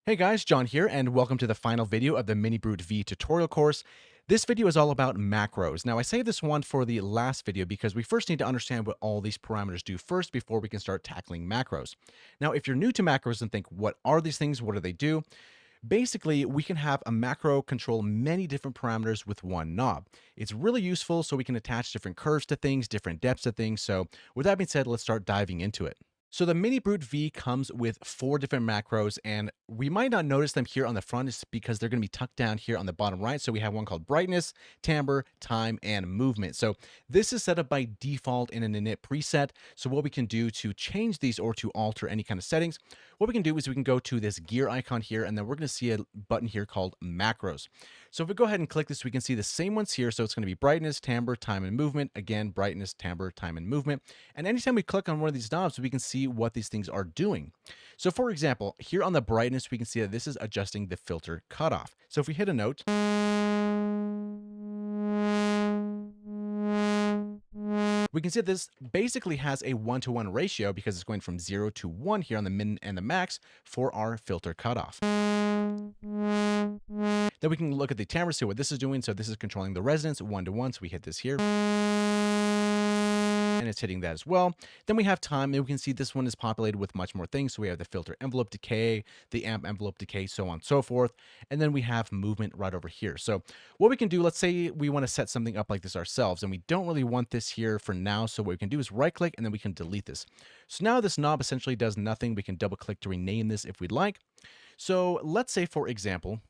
Hey guys, John here, and welcome to the final video of the Mini Brute V tutorial course. This video is all about macros. Now, I saved this one for the last video because we first need to understand what all these parameters do first before we can start tackling macros. Now, if you're new to macros and think, what are these things? What do they do? Basically, we can have a macro control many different parameters with one knob. It's really useful so we can attach different curves to things, different depths to things. So with that being said, let's start diving into it. So the Mini Brute V comes with 4 different macros, and we might not notice them here on the front. It's because they're going to be tucked down here on the bottom right. So we have one called brightness, timbre, time, and movement. So this is set up by default in an init preset. So what we can do to change these or to alter any kind of settings, what we can do is we can go to this gear icon here, and then we're going to see a button here called macros. So if we go ahead and click this, we can see the same ones here. So it's going to be brightness, timbre, time, and movement. Again, brightness, timbre, time, and movement. And anytime we click on one of these knobs, we can see what these things are doing. So for example, here on the brightness, we can see that this is adjusting the filter cutoff. So if we hit a note, we can see that this basically has a 1-to-1 ratio because it's going from 0 to 1 here on the min and the max for our filter cutoff. Then we can look at the timbre, see what this is doing. So this is controlling the resonance 1-to-1. So we hit this here, and it's hitting that as well. Then we have time, and we can see this one is populated with much more things. So we have the filter envelope decay, the amp envelope decay, so on and so forth. And then we have movement right over here. So what we can do, let's say we want to set something up like this ourselves, and we don't really want this here for now. So what we can do is right click, and then we can delete this. So now this knob essentially does nothing. We can double click to rename this if we'd like. So let's say, for example,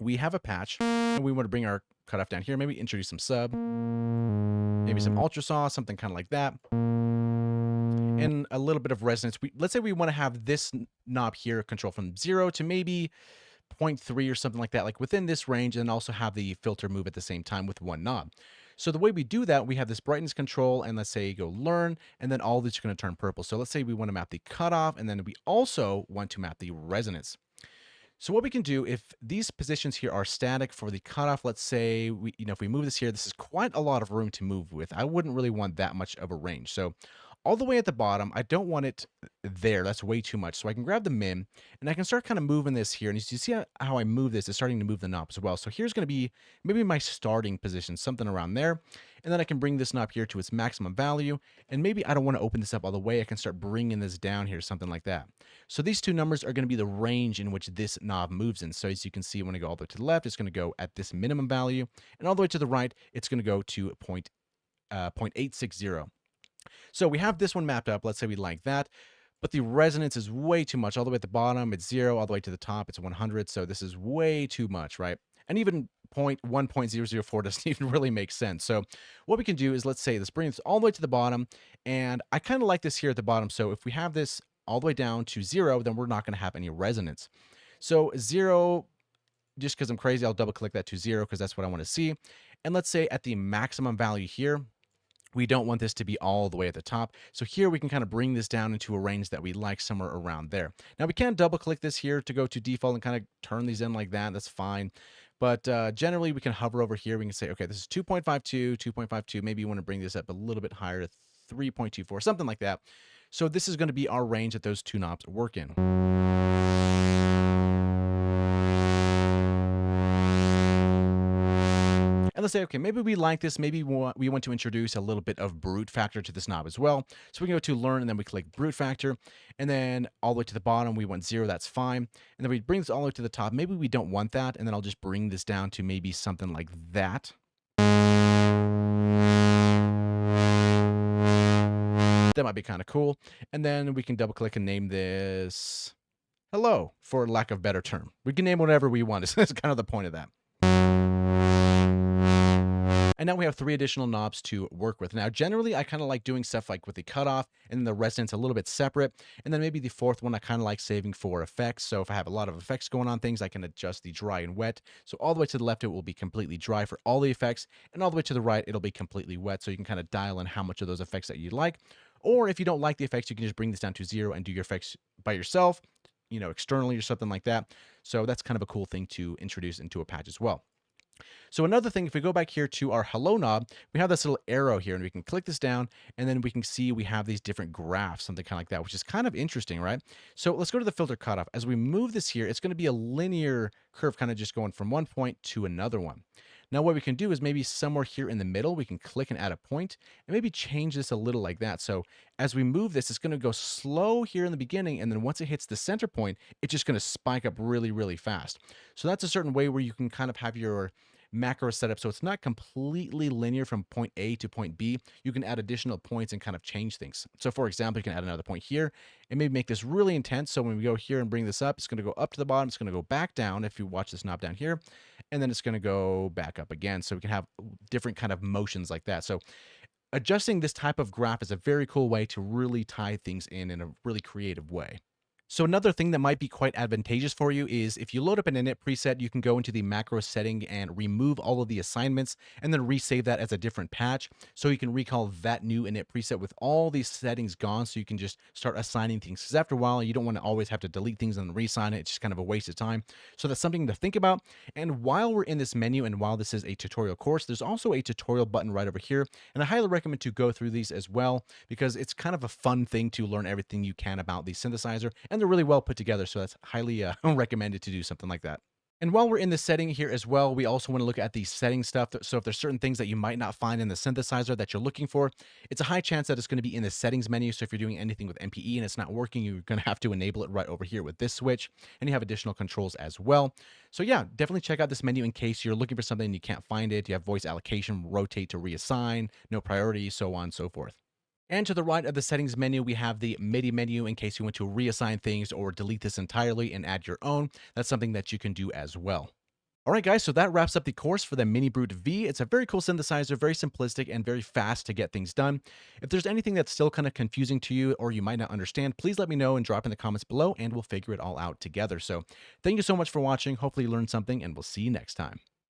we have a patch and we want to bring our cutoff down here, maybe introduce some sub, maybe some ultra saw, something kind of like that, and a little bit of resonance. Let's say we want to have this knob here control from 0 to maybe 0.3 or something like that, like within this range, and also have the filter move at the same time with one knob. So the way we do that, we have this brightness control, and let's say go learn, and then all these are going to turn purple. So let's say we want to map the cutoff, and then we also want to map the resonance. So what we can do, if these positions here are static for the cutoff, let's say if we move this here, this is quite a lot of room to move with. I wouldn't really want that much of a range. So all the way at the bottom, I don't want it there. That's way too much. So I can grab the min, and I can start kind of moving this here. And you see how I move this? It's starting to move the knob as well. So here's going to be maybe my starting position, something around there. And then I can bring this knob here to its maximum value. And maybe I don't want to open this up all the way. I can start bringing this down here, something like that. So these two numbers are going to be the range in which this knob moves in. So as you can see, when I go all the way to the left, it's going to go at this minimum value. And all the way to the right, it's going to go to 0.860. So we have this one mapped up. Let's say we like that. But the resonance is way too much. All the way at the bottom, it's 0. All the way to the top, it's 100. So this is way too much, right? And even 1.004 doesn't even really make sense. So what we can do is, let's bring this all the way to the bottom. And I kind of like this here at the bottom. So if we have this all the way down to 0, then we're not going to have any resonance. So 0, just because I'm crazy, I'll double click that to 0 because that's what I want to see. And let's say at the maximum value here, we don't want this to be all the way at the top. So here we can kind of bring this down into a range that we like, somewhere around there. Now we can double click this here to go to default and kind of turn these in like that. That's fine. But generally we can hover over here. We can say, okay, this is 2.52, 2.52. Maybe you want to bring this up a little bit higher to 3.24, something like that. So this is going to be our range that those two knobs work in. And let's say, okay, maybe we like this. Maybe we want to introduce a little bit of brute factor to this knob as well. So we can go to learn, and then we click brute factor. And then all the way to the bottom, we want 0. That's fine. And then we bring this all the way to the top. Maybe we don't want that. And then I'll just bring this down to maybe something like that. That might be kind of cool. And then we can double click and name this hello, for lack of a better term. We can name whatever we want. That's kind of the point of that. And now we have 3 additional knobs to work with. Now, generally, I kind of like doing stuff like with the cutoff and the resonance a little bit separate. And then maybe the 4th one I kind of like saving for effects. So if I have a lot of effects going on things, I can adjust the dry and wet. So all the way to the left, it will be completely dry for all the effects. And all the way to the right, it'll be completely wet. So you can kind of dial in how much of those effects that you like. Or if you don't like the effects, you can just bring this down to 0 and do your effects by yourself, externally or something like that. So that's kind of a cool thing to introduce into a patch as well. So another thing, if we go back here to our hello knob, we have this little arrow here and we can click this down and then we can see we have these different graphs, something kind of like that, which is kind of interesting, right? So let's go to the filter cutoff. As we move this here, it's going to be a linear curve kind of just going from one point to another one. Now what we can do is maybe somewhere here in the middle, we can click and add a point and maybe change this a little like that. So as we move this, it's going to go slow here in the beginning. And then once it hits the center point, it's just going to spike up really, really fast. So that's a certain way where you can kind of have your macro setup so it's not completely linear from point A to point B. You can add additional points and kind of change things. So for example, you can add another point here and maybe make this really intense. So when we go here and bring this up, it's going to go up to the bottom. It's going to go back down if you watch this knob down here, and then it's going to go back up again. So we can have different kind of motions like that. So adjusting this type of graph is a very cool way to really tie things in a really creative way. So another thing that might be quite advantageous for you is if you load up an init preset, you can go into the macro setting and remove all of the assignments and then resave that as a different patch. So you can recall that new init preset with all these settings gone. So you can just start assigning things. Because after a while, you don't want to always have to delete things and re-assign it. It's just kind of a waste of time. So that's something to think about. And while we're in this menu and while this is a tutorial course, there's also a tutorial button right over here. And I highly recommend to go through these as well, because it's kind of a fun thing to learn everything you can about the synthesizer. And they're really well put together, so that's highly recommended to do something like that. And while we're in the setting here as well, we also want to look at the setting stuff. So if there's certain things that you might not find in the synthesizer that you're looking for, it's a high chance that it's going to be in the settings menu. So if you're doing anything with MPE and it's not working, you're going to have to enable it right over here with this switch. And you have additional controls as well. So yeah, definitely check out this menu in case you're looking for something and you can't find it. You have voice allocation, rotate to reassign, no priority, so on and so forth. And to the right of the settings menu, we have the MIDI menu in case you want to reassign things or delete this entirely and add your own. That's something that you can do as well. All right, guys, so that wraps up the course for the Mini Brute V. It's a very cool synthesizer, very simplistic and very fast to get things done. If there's anything that's still kind of confusing to you or you might not understand, please let me know and drop in the comments below and we'll figure it all out together. So thank you so much for watching. Hopefully you learned something and we'll see you next time.